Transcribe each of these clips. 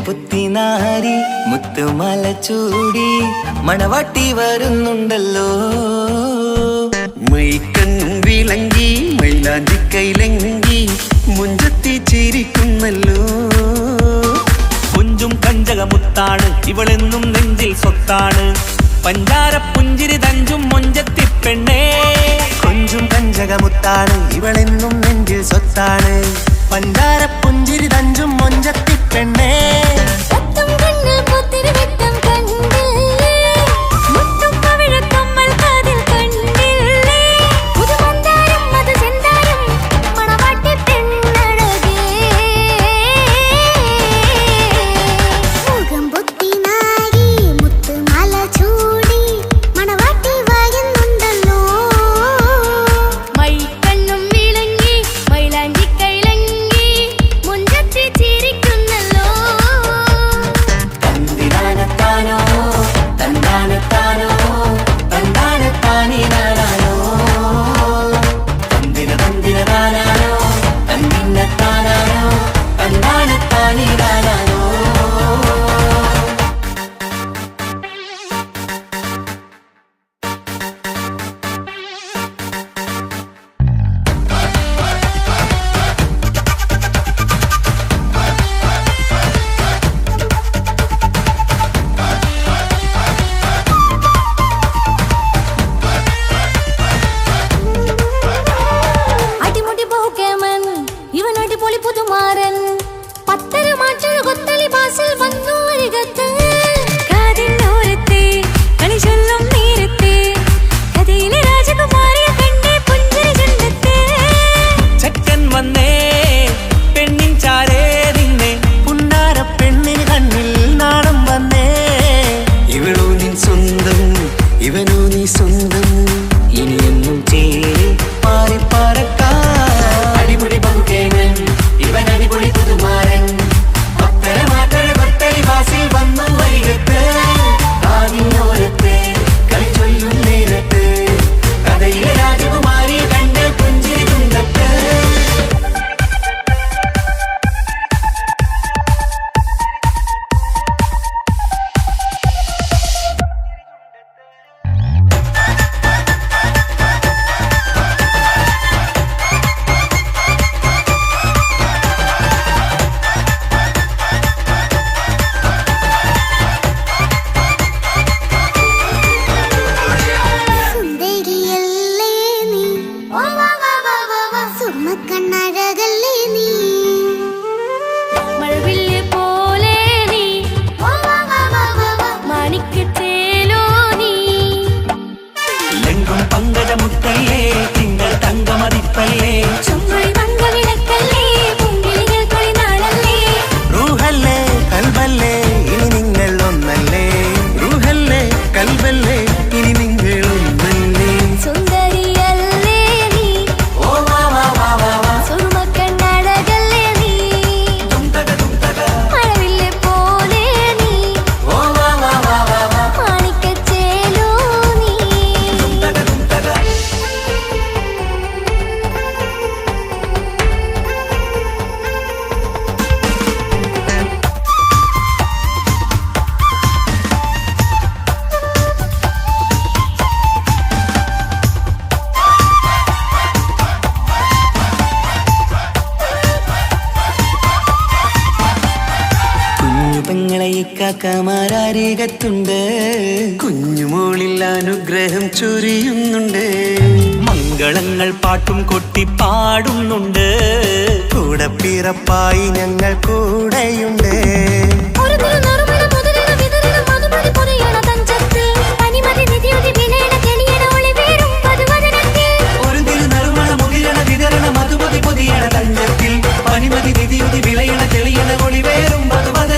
പുത്തിനാരി മുത്തുമല ചൂടി മണവാട്ടി വരുന്നുണ്ടല്ലോ. മൈക്കണ്ണും വിളങ്ങി മൈലാഞ്ചി കൈലങ്കി മുഞ്ചത്തി ചിരിക്കുന്നല്ലോ. കുഞ്ചും കഞ്ചകമുത്താണ് ഇവളെന്നും നെഞ്ചിൽ സ്വത്താണ്. പഞ്ചാര പുഞ്ചിരി തഞ്ചും മൊഞ്ചത്തി പെണ്ണേ. കൊഞ്ചും കഞ്ചകമുത്താണ് ഇവളെന്നും നെഞ്ചിൽ സ്വത്താണ്. പഞ്ചാര പുഞ്ചിരി തഞ്ചും മൊഞ്ചത്തി പെണ്ണേ. കാക്കമാരരികത്തുണ്ട്. കുഞ്ഞുമോളിൽ അനുഗ്രഹം ചൊരിയുന്നുണ്ട്. മംഗളങ്ങൾ പാട്ടും കൊട്ടി പാടുന്നുണ്ട്. കൂടെ പിറപ്പായി ഞങ്ങൾ കൂടെയുണ്ട്. പനിമതി നിധിയുതി വിളയണ തെളിയണ ഒളിവേറും മധുവദനത്തിൽ.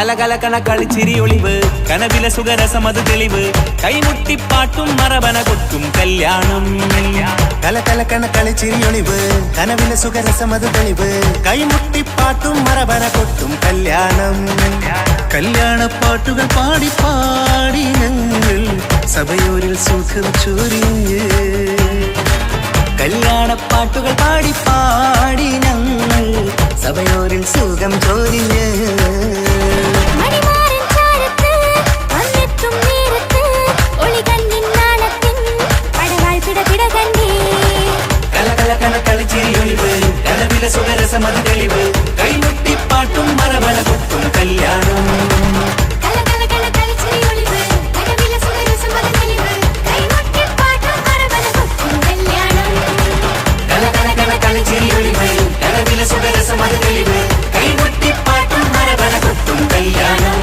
കലകലകണ കളിച്ചിരി ഒളിവ് കനവില സുഖരസമത് തെളിവ് കൈമുട്ടിപ്പാട്ടും മറവന കൊട്ടും കല്യാണം കലകലകണ കളിച്ചിരി ഒളിവ് കനവിലെ സുഖരസമത് തെളിവ് കൈമുട്ടിപ്പാട്ടും മറവന കൊട്ടും കല്യാണം കല്യാണപ്പാട്ടുകൾ പാടി പാടി ഞങ്ങൾ സഭയോരിൽ സുഖം ചൊരിഞ്ഞ് കല്യാണപ്പാട്ടുകൾ പാടി പാടി ഞങ്ങൾ സഭയോരിൽ സുഖം ചൊരിഞ്ഞ് സുഖരസമത് തെളിവ് കൈമുട്ടിപ്പാട്ടും മറവന കൊട്ടും കല്യാണം സുഖരസമത് തെളിവ് കൈമുട്ടിപ്പാട്ടും മറവന കൊട്ടും കല്യാണം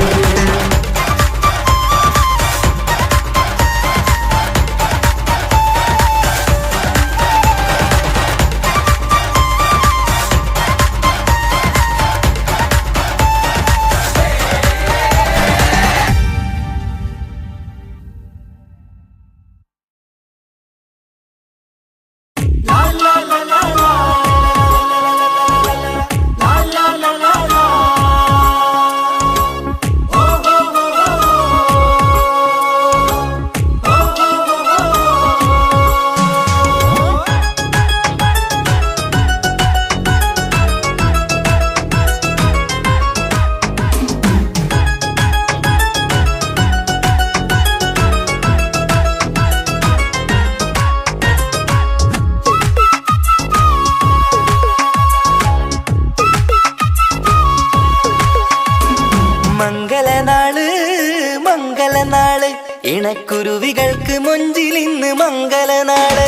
മംഗളനാള് ഇണക്കുരുവികൾക്ക് മൊഞ്ചിലിന്ന് മംഗളനാള്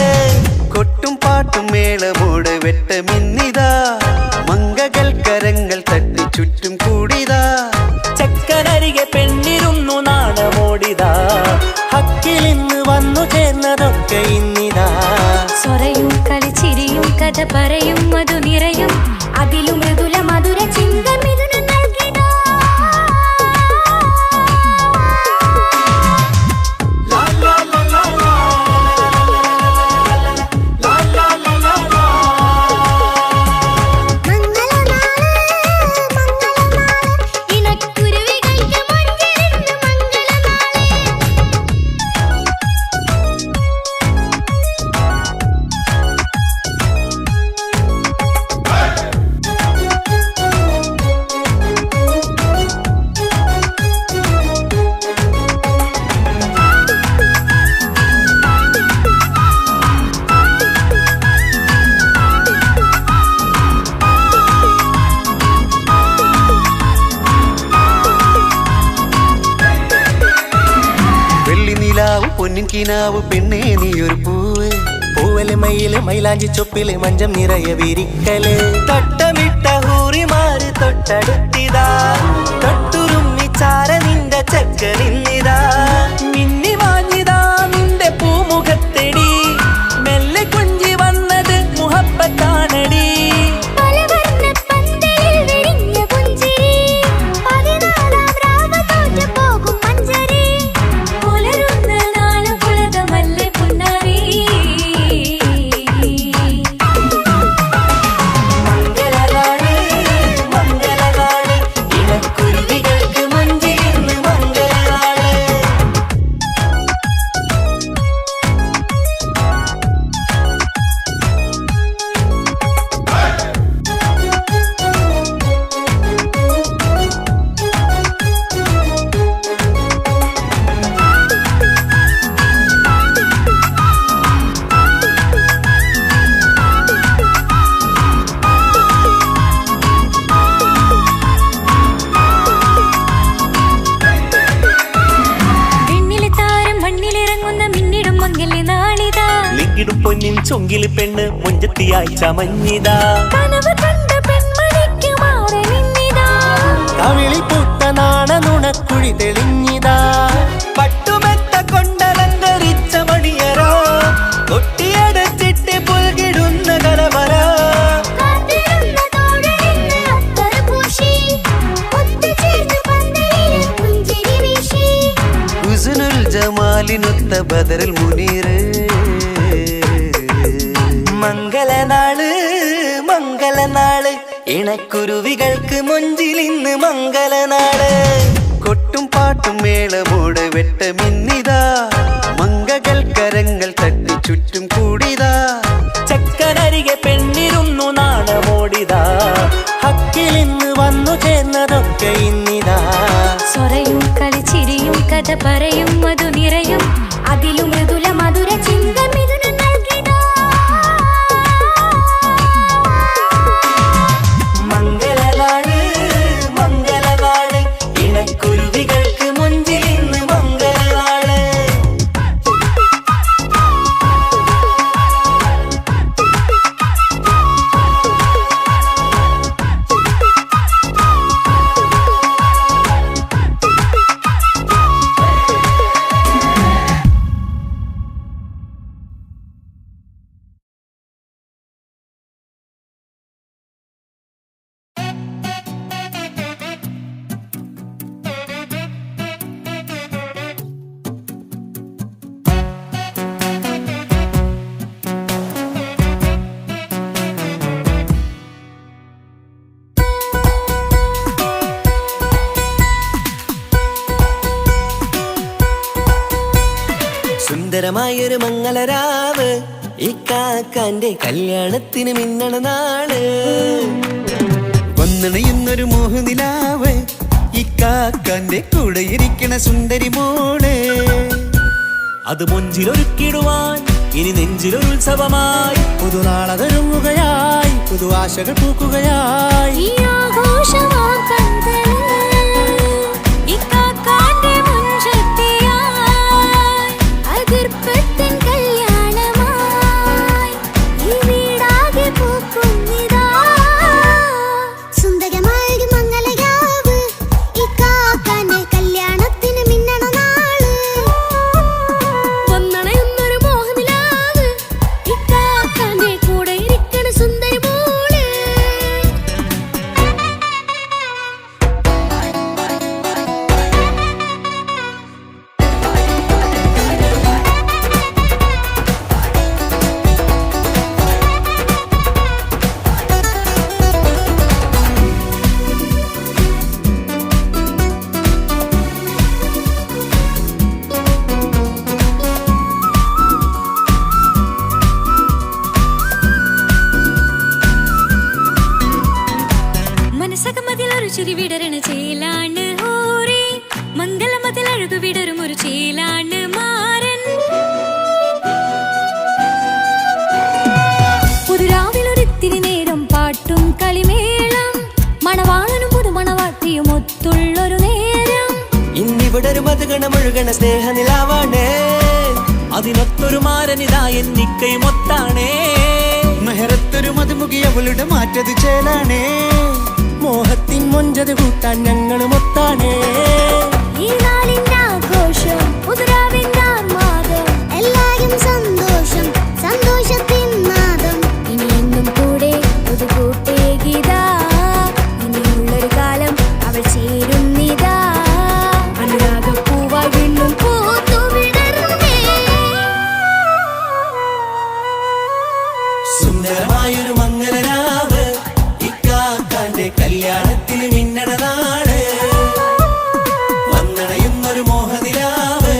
കൊട്ടും പാട്ടും മേളമോട് വെട്ടമിന്നിതാ മംഗകൾ കരങ്ങൾ തട്ടി ചുറ്റും കൂടിതാ ചക്കനരികെ പെണ്ണിരുന്നു നാണമോടിതാ ഹക്കിലിന്ന് വന്നു ചേർന്നതൊക്കെ ഇന്നിതാ സ്വരയും കളിച്ചിരിയും കഥ പറയും മധു നിറയും അതിലും മൃദുല മധുര ചിന്ത മിഥുന നൽകിതാ പൊന്നിൻ കിനാവ് പെണ്ണേ നീയൊരു പൂവ് പൂവല് മയില് മൈലാഞ്ചി ചൊപ്പില് മഞ്ചം നിറയെ വിരിക്കല് തട്ടമിട്ട ഹൂറിമാര് തൊട്ടടുത്തിതാ തൊട്ടുരുമ്മി ചാര നിന്റെ ചക്കനിന്നിതാ മിന്നി മാഞ്ഞിതാ നിന്റെ പൂമുഖത്തെടി മെല്ലെ കുഞ്ചി വന്നത് മുഹബത്താണടി പൊന്നിൻ ചൊങ്കില് പെണ്ണ് മുഞ്ചത്തിയായി ചമഞ്ഞിതാ കവിളി പൂത്ത നാണ നുണക്കുഴി തെളിഞ്ഞിതാ പട്ടുമെത്ത കൊണ്ടലങ്കരിച്ച മണിയറോ കൊട്ടിയടച്ചിട്ട് പുൽകിടുന്ന കലവറ കാത്തിരുന്ന തോഴലിന്ന് അത്തർ പൂശി ഒത്തുചേർന്ന് പന്തലിൽ ജമാലിനൊത്ത ബദറിൽ മുനീറ്. മംഗളനാള് മംഗളനാള് ഇണക്കുരുവികൾക്ക് മൊഞ്ചിലിന്ന് മംഗളനാള്. കൊട്ടും പാട്ടും മേളമോട് വെട്ടമിന്നിതാ മംഗകൾ കരങ്ങൾ തട്ടി ചുറ്റും കൂടിതാ. ചക്കനരികെ പെണ്ണിരുന്നു നാണമോടിതാ ഹക്കിലിന്ന് വന്നു ചേർന്നതൊക്കെ ഇന്നിതാ. സ്വരയും കളിച്ചിരിയും കഥ പറയും മധു നിറയും അതിലും മൃദുല മധുര ചിന്ത മിഥുന നൽകിതാ. മംഗളനാള് മംഗളനാള് ഇണക്കുരുവികൾക്ക് മുഞ്ചിൽ ഇന്ന് മംഗളനാള്. സുന്ദരമായൊരു മംഗളരാവ് ഇക്കാക്കാന്റെ കല്യാണത്തിന് മിന്നണ നാള്. വന്നണയുന്നൊരു മോഹനിലാവ് ഇക്കാക്കാന്റെ കൂടെ ഇരിക്കണ സുന്ദരി മോള്. അത് മൊഞ്ചിലൊരുക്കിടുവാൻ ഇനി നെഞ്ചിലൊരുത്സവമായി പുതുനാളതൊരുങ്ങുകയായി പുതുവാശകൾ പൂക്കുകയായി. ഈ ആഘോഷമാം കന്തലിൽ ഇക്കാക്കാന്റെ മുൻചെത്തിയായി അതിർപ്പത്തിൻ കല്യാണമായി ഈ വീടാകെ പൂക്കുന്നിതാ. സുന്ദരമായൊരു മംഗളരാവ് ഇക്കാക്കാന്റെ കല്യാണത്തിന് മിന്നണ നാള്. വന്നണയുന്നൊരു മോഹനിലാവ് ഇക്കാക്കാന്റെ കൂടെ ഇരിക്കണ സുന്ദരി മോള്. മനസകമതിലൊരു ചിരി വിടരണ ചേലാണ് ഹോറി മംഗളമതിൽ അഴകു വിടരും ഒരു ചേലാണ് മാരൻ. പുതുരാവിലൊരിത്തിരി നേരം പാട്ടും കളിമേളം മണവാളനും പുതുമണവാട്ടിയും ഒത്തുള്ളൊരു നേരം. ഇന്നിവിടെ ഒരു മധുഗണമൊഴുകണ സ്നേഹനിലാവാണേ. അതിനൊത്തൊരു മാരനിതാ എന്നിക്കൈമൊത്താണേ. മെഹറത്തൊരു മധുമുഖി അവളുടെ മാറ്റത് ചേലാണേ. മോഹത്തിൻ മൊഞ്ചത് കൂട്ടാൻ ഞങ്ങളും ഒത്താണേ. ഈ നാളിന്റെ ആഘോഷം പുതുരാവിന്റെ ആർമാദം എല്ലാരും സന്തോഷം സന്തോഷത്തിൻ നാദം. ഇനി എന്നും കൂടെ പുതുകൂട്ടേ ഗീതാ ഇനിയുള്ളൊരു കാലം അവൾ ചേരുന്നിതാ. അനുരാഗപ്പൂവായി വീണ്ടും പൂത്തു വിടരുന്നേ. സുന്ദരമായൊരു മംഗളരാവ് ഇക്കാക്കാന്റെ കല്യാണത്തിന് മിന്നണ നാള്. വന്നണയുന്നൊരു മോഹനിലാവ്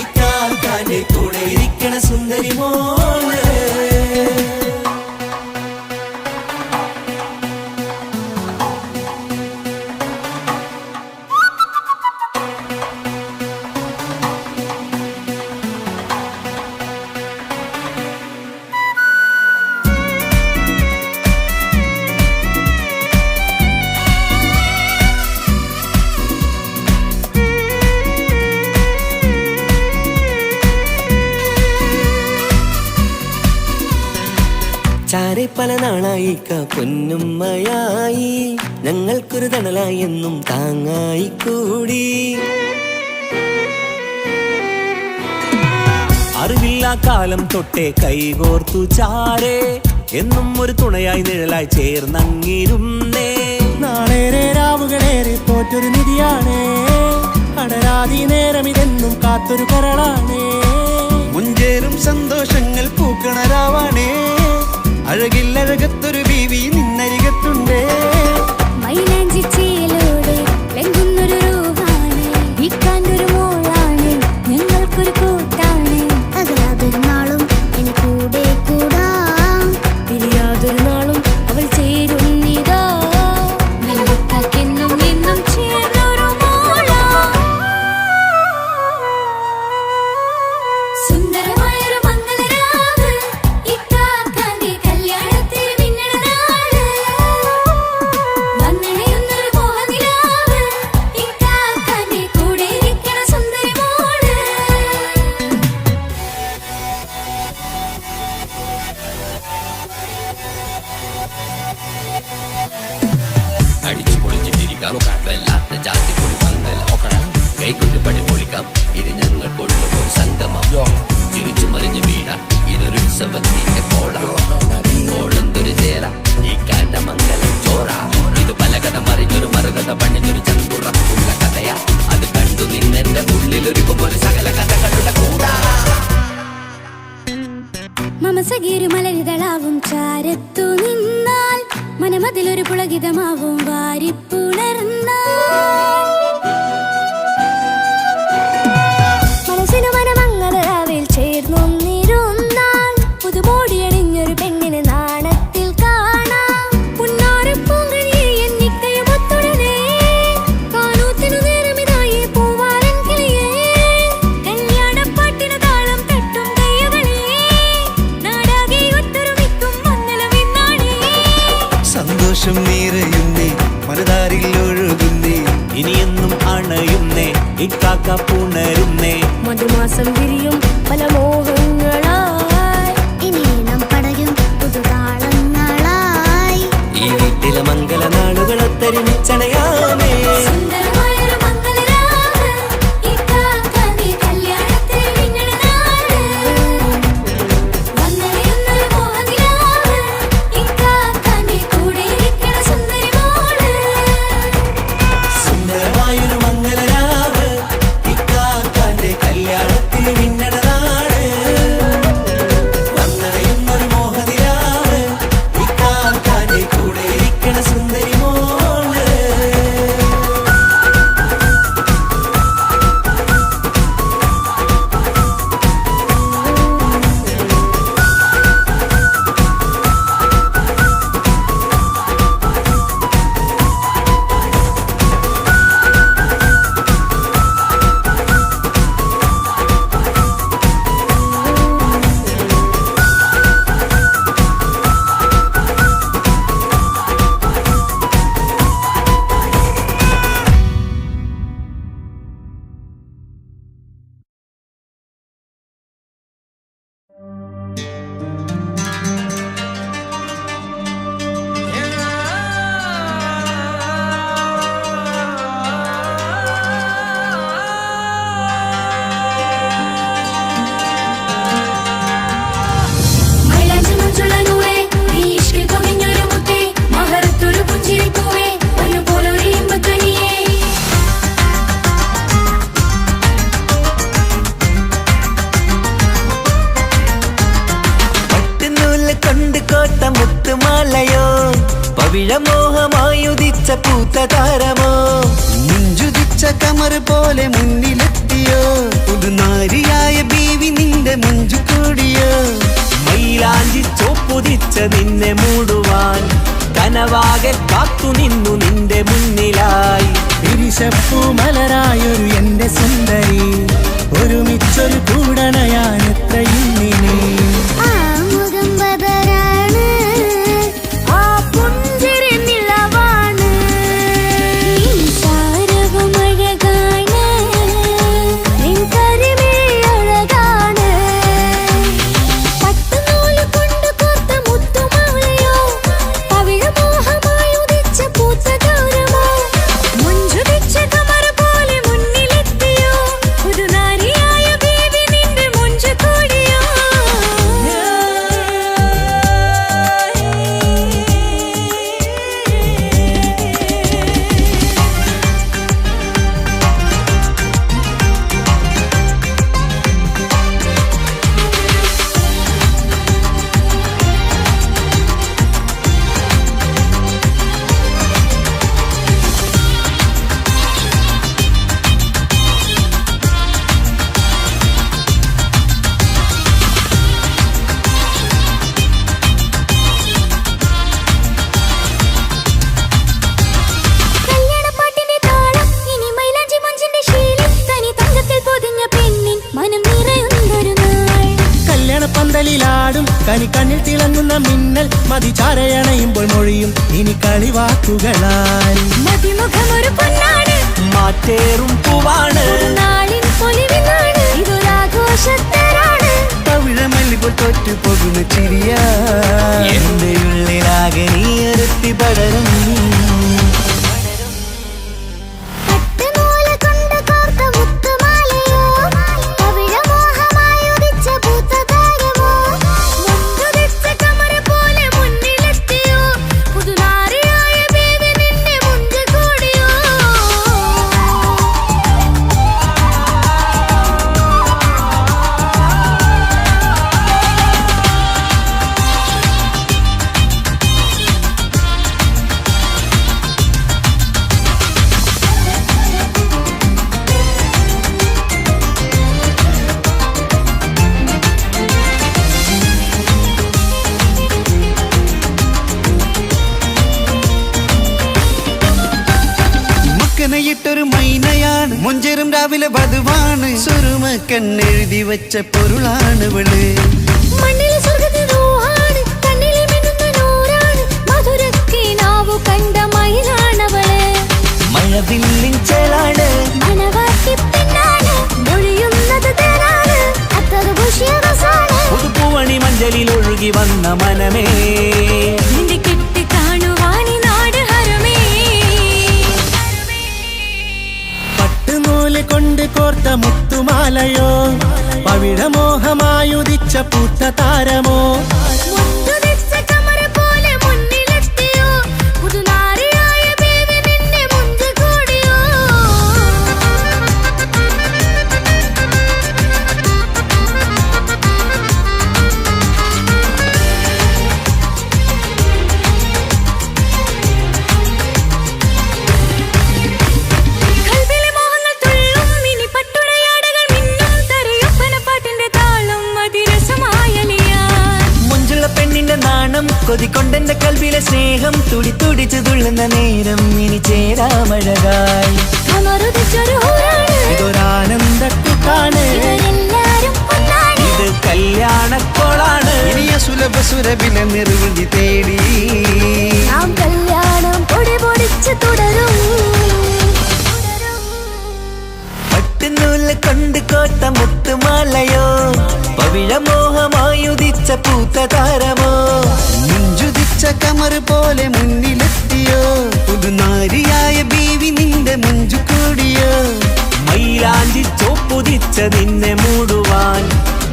ഇക്കാക്കാന്റെ കൂടെ ഇരിക്കണ സുന്ദരി മോള്. ചാരെ പല നാളായി പൊന്നുമ്മയായി ഞങ്ങൾക്കൊരു തണലായി എന്നും താങ്ങായി കൂടി. അറിവില്ല കാലം തൊട്ടേ കൈകോർത്തു ചാരേ എന്നും ഒരു തുണയായി നിഴലായി ചേർന്നങ്ങിരുന്നേ. നാളേറെ രാവുകളേറെ തോറ്റൊരു നിധിയാണേ. അടരാ പാതി നേരം ഇതെന്നും കാത്തൊരു കരളാണേ. മുഞ്ചേരും സന്തോഷങ്ങൾ പൂക്കണരാവാണേ. അഴകില്ലഴകത്തൊരു ബീവി നിന്നരികത്തുണ്ടേ. മൈലാഞ്ചി ചേലോടെ ലംഘുന്നൊരു രൂപാണ്, ഇക്കാണ്ടൊരു മോളാണ്, ഞങ്ങൾക്കൊരു കൂട്ടാണ്. അകലാതൊരു നാളും എനി കൂടെ കൂടാം, പിരിയാതൊരു നാളും അവൾ ചേരുന്നിതാ. നെല്ലിക്കാക്കെന്നും എന്നും ചേർന്നൊരു മോളാ. സുന്ദരമായൊരു മംഗളരാവ്, ഇക്കാക്കാന്റെ കല്യാണത്തിന് മിന്നണ നാള്. വന്നണയുന്നൊരു മോഹനിലാവ്, ഇക്കാക്കാന്റെ കൂടെ ഇരിക്കണ സുന്ദരി മോള്. അടിച്ചു പൊളിച്ചിട്ടിരിക്കാം, വല്ലാത്ത ജാതി പൊളി പന്തൽ കൈകൊണ്ട് പടി പൊളിക്കാം. ഇത് ഞങ്ങൾ കൊള്ളുമ്പോൾ സംഗമം, തിരിച്ചു മറിഞ്ഞു വീണ ഇതൊരു ഉത്സവത്തിന്റെ കോളന്തൊരു ചേര, ഈ കാണ്ട മംഗലം ചോറ. ഇത് പലകഥ മറിഞ്ഞൊരു മറുകഥ പണിഞ്ഞൊരു ചങ്കുറപ്പുള്ള കഥയാ. അത് കണ്ടു നിന്നെന്റെ ഉള്ളിലൊരുക്കുമ്പോൾ സകല കഥകളുടെ കൂടാ. മമസഗീരു മലരിതളാവും ചാരത്തു നിന്നാൽ, മനമതിലൊരു പുളകിതമാവും വാരിപ്പുണർന്നാൽ. മനസ്സിനു മനമംഗളരാവിൽ ചേർന്നൊന്നിരുന്നാൽ, പുതുമോടിയണിഞ്ഞൊരു പെണ്ണിന് നാണത്തിൽ കാണാം. പുന്നാരപ്പൂങ്കണിയെ എന്നിക്കയുമൊത്തുടനെ, കാനൂത്തിനു നേരമിതായി പൂവാലൻ കിളിയേ. കല്യാണപ്പാട്ടിന് താളം തട്ടും കയ്യുകളേ, നാടാകെ ഒത്തൊരുമിക്കും മംഗളമെന്നാണേ. സന്തോഷം നിറയുന്നേ, മനതാരിൽ ഒഴുകുന്നേ. ഇനിയെന്നും അണയുന്നേ, ഇക്കാക്ക പുണരുന്നേ. മധുമാസം വിരിയും പല മോഹങ്ങളായി, ഇനി നാം പടയും പുതുതാളങ്ങളായി. ഈ വീട്ടിലെ മംഗളനാളുകളൊത്തൊരുമിച്ചണയാമേ. സുന്ദരമായൊരു മംഗളരാവ്, ഇക്കാക്കാന്റെ കല്യാണത്തിന് മിന്നണ നാള്. വന്നണയുന്നൊരു മോഹനിലാവ്, ഇക്കാക്കാന്റെ കൂടെ ഇരിക്കണ സുന്ദരി മോള്. സുന്ദരമായൊരു മംഗളരാവ്, ഇക്കാക്കാന്റെ കല്യാണത്തിന് മിന്നണ നാള്. വന്നണയുന്നൊരു മോഹനിലാവ്, ഇക്കാക്കാന്റെ കൂടെ ഇരിക്കണ സുന്ദരി മോള്. മൈലാഞ്ചി മുഞ്ചുള്ള നൂറേ, നീ ഇഷ്കിൽ പൊതിഞ്ഞൊരു മുത്തേ, മഹറത്തൊരു പുഞ്ചിരിപ്പൂവേ, ഒരുപോലൊരു ഇമ്പധ്വനിയേ. പട്ടുനൂല് കൊണ്ട് കോട്ട മുത്തുമാലയോ, പവിഴമോഹമായുദിച്ച പൂത്ത താരമോ, മുഞ്ചുദിച്ച കമർ പോലെ മുന്നിലെത്തിയോ, പുതുനാരിയായ ബീവി നിന്റെ മുഞ്ചു കൂടിയോ. മൈലാഞ്ചി ചോപ്പുതിച്ച നിന്നെ മൂടുവാൻ, കനവാകെ കാത്തു നിന്നു നിന്റെ മുന്നിലായി. പിരിശപ്പൂ മലരായൊരു എന്റെ സുന്ദരി, ഒരുമിച്ചൊരു കൂടണയാൻ എത്രയും നീ. ആ മുഖം ബദരാണ്, ആ പുഞ്ചിരി നിലവാണ്, നിൻ സാരവുമഴകാണ്, നിൻ കരിമിഴി അഴകാണ്. പട്ടുനൂല് കൊണ്ട് കോർത്ത മുത്തുമാലയോ, പവിഴമോഹമായി ഉദിച്ച പൂത്ത ഗൗരമോ, മുഞ്ചുദിച്ച കമർ പോലെ മുന്നിലെത്തിയോ, പുതുനാരി പന്തലിലാടും കണിക്കണ്ണിൽ തിളങ്ങുന്ന മിന്നൽ മതിചാരയണയുമ്പോൾ മൊഴിയും ഇനി കളിവാക്കുകളാൽ മതിമുഖമൊരു പൊന്നാണ് മാറ്റേറും പൂവാണ് നാളിൻ പൊലിവിനാണ് ഇതൊരാഘോഷത്തരാണ് പവിഴമല്ലിപ്പോൾ തോറ്റു പോകുന്ന ചിരിയ എന്റെ ഉള്ളിലാകെ നീ അരത്തി പടരും ൊരു മൈനയാണ് മൊഞ്ചേറും രാവിലെ വധുവാണ് സുറുമ കണ്ണെഴുതി വെച്ച പൊരുളാണ് വിള് മണ്ണിലെ സ്വർഗ്ഗത്തിലൂഹാണ് കണ്ണിലെ മിന്നുന്ന നൂറാണ് മധുരക്കിനാവു കണ്ട മയിലാണവള് മഴവില്ലിൻ ചേലാണ് മണവാട്ടി പെണ്ണാണ് മൊഴിയുന്നത് തേനാണ് അത്ര ഭുഷ്യരസാണ് പുതുപ്പൂവണി മഞ്ചലിൽ ഒഴുകി വന്ന മനമേ നിന്റെ കെട്ടി കാണുവാനി നാട് ഹരമേ പട്ടുനൂല് കൊണ്ട് കോർത്ത മുത്തുമാലയോ പവിഴമോഹമായുദിച്ച പൂത്ത താരമോ മുത്തുതിച്ച കമറ പോലെ മുന്നിലെത്തിയോ പുതുനാരിയായ ബേബി നിന്റെ മുഞ്ചു കൂടിയോ കൽവിലെ മോഹങ്ങൾ തുള്ളും ഇനി പട്ടുടയാടകൾ മിന്നും തരയൊപ്പന പാട്ടിന്റെ താളം അതിരസമായലിയാൻ മുഞ്ചുള്ള പെണ്ണിന്റെ നാണം കൊതിക്കൊണ്ടെന്റെ കൽവിലെ സ്നേഹം തുടി തുടിച്ചു തുള്ളുന്ന നേരം ഇനി ചേരാമഴകായി അമറുതിച്ചൊരു ഹൂറാണ് ഇതൊരാനന്ദക്കുട്ടാണ് ഇവരെല്ലാരും ഒന്നാണ് ഇത് കല്യാണക്കോളാണ് ഇനിയ സുലഭ സുരഭില നിർവൃതി തേടി നാം കല്യാണം പൊടി പൊടിച്ച് തുടരും പട്ടുനൂല് കൊണ്ട് കോട്ട മുത്തുമാലയോ പവിഴമോഹമായുദിച്ച പൂത്ത താരമോ മുഞ്ചുദിച്ച കമർ പോലെ മുന്നിലെത്തിയോ പുതുനാരിയായ ബീവി നിന്റെ മുഞ്ചു കൂടിയോ മൈലാഞ്ചി ചോപ്പുതിച്ച നിന്നെ മൂടുവാൻ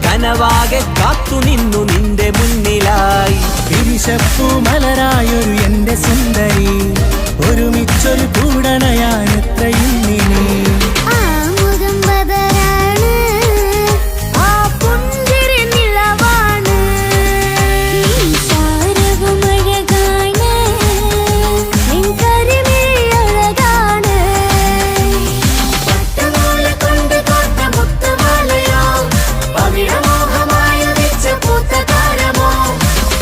കനവാകെ കാത്തു നിന്നു നിന്റെ മുന്നിലായി പിരിശപ്പൂ മലരായൊരു എന്റെ സുന്ദരി ഒരുമിച്ചൊരു കൂടണയാനെത്രയും നിനി ആ മുഖം ബദരാണ് ആ പുഞ്ചിരി നിലവാണ് ഈ സാരവും അഴകാണ് നിൻ കരിമിഴി അഴകാണ് പട്ടുനൂല് കൊണ്ട് കോർത്ത മുത്തുമാലയോ പവിഴമോഹമായുദിച്ച പൂത്ത താരമോ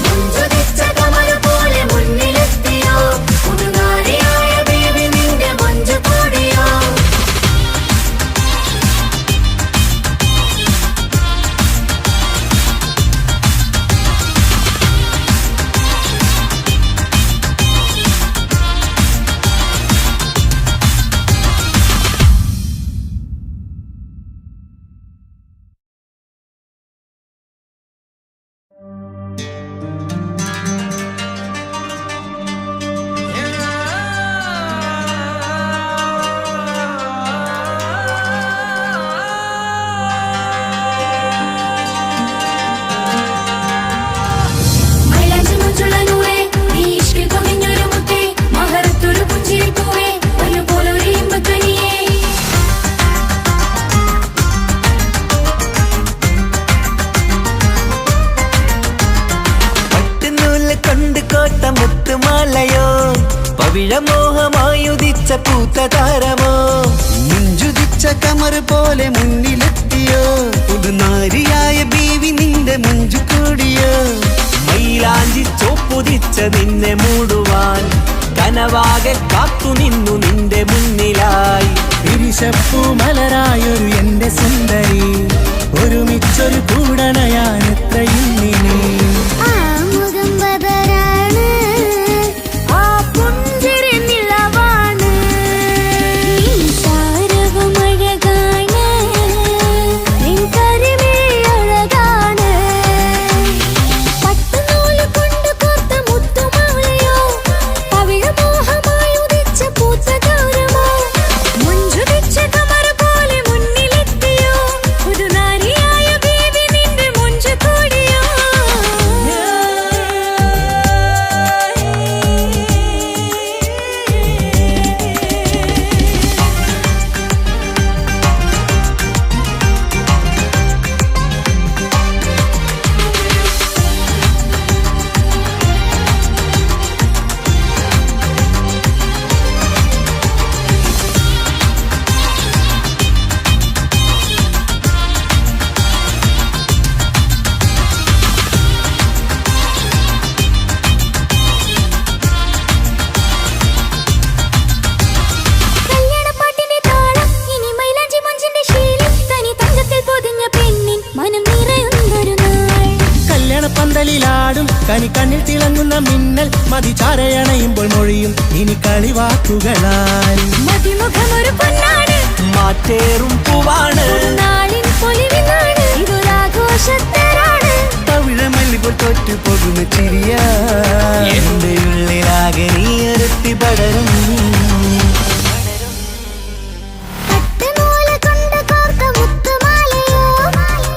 മുഞ്ചുദിച്ച കമർ പോലെ മുന്നിലെത്തിയോ പുതുനാരിയായ ബേബി നിന്റെ മുഞ്ചു കൂടിയോ മൈലാഞ്ചി മുഞ്ചുള്ള നൂറേ നീ ഇഷ്കിൽ പൊതിഞ്ഞൊരു മുത്തേ മഹറത്തൊരു പുഞ്ചിരി പൂവേ പൊന്നുപോലൊരു ഇമ്പക്കനിയേ പട്ടുനൂല് കൊണ്ട് കോട്ട മുത്തുമാലയോ പവിഴമോഹമായുദിച്ച പൂത്ത താരമോ മുഞ്ചുദിച്ച കമർ പോലെ മുന്നിലെത്തിയോ പുതുനാരിയായ ബീവി നിന്റെ മുഞ്ചു കൂടിയോ മൈലാഞ്ചി ചോപ്പുതിച്ച നിന്നെ മൂടുവാൻ കനവാകെ കാത്തു നിന്നു നിന്റെ മുന്നിലായി പിരിശപ്പൂ മലരായൊരു എന്റെ സുന്ദരി ഒരുമിച്ചൊരു കൂടണയാനെത്രയും കല്യാണപ്പന്തലിലാടും കണിക്കണ്ണിൽ തിളങ്ങുന്ന മിന്നൽ മതിചാരയണയുമ്പോൾ മൊഴിയും ഇനി കളിവാക്കുകളാൽ മതിമുഖമൊരു പൊന്നാണ് മാറ്റേറും പൂവാണ് നാളിൻ പൊലിവിനാണ് ഇതൊരാഘോഷത്തരാണ് തവിഴമല്ലിപ്പോൾ തോറ്റു പോകുന്ന ചിരിയ എന്റെ ഉള്ളിലാകെ നീയൊരുത്തി പടരും പട്ടുനൂല് കൊണ്ട് കോർത്ത മുത്തുമാലയോ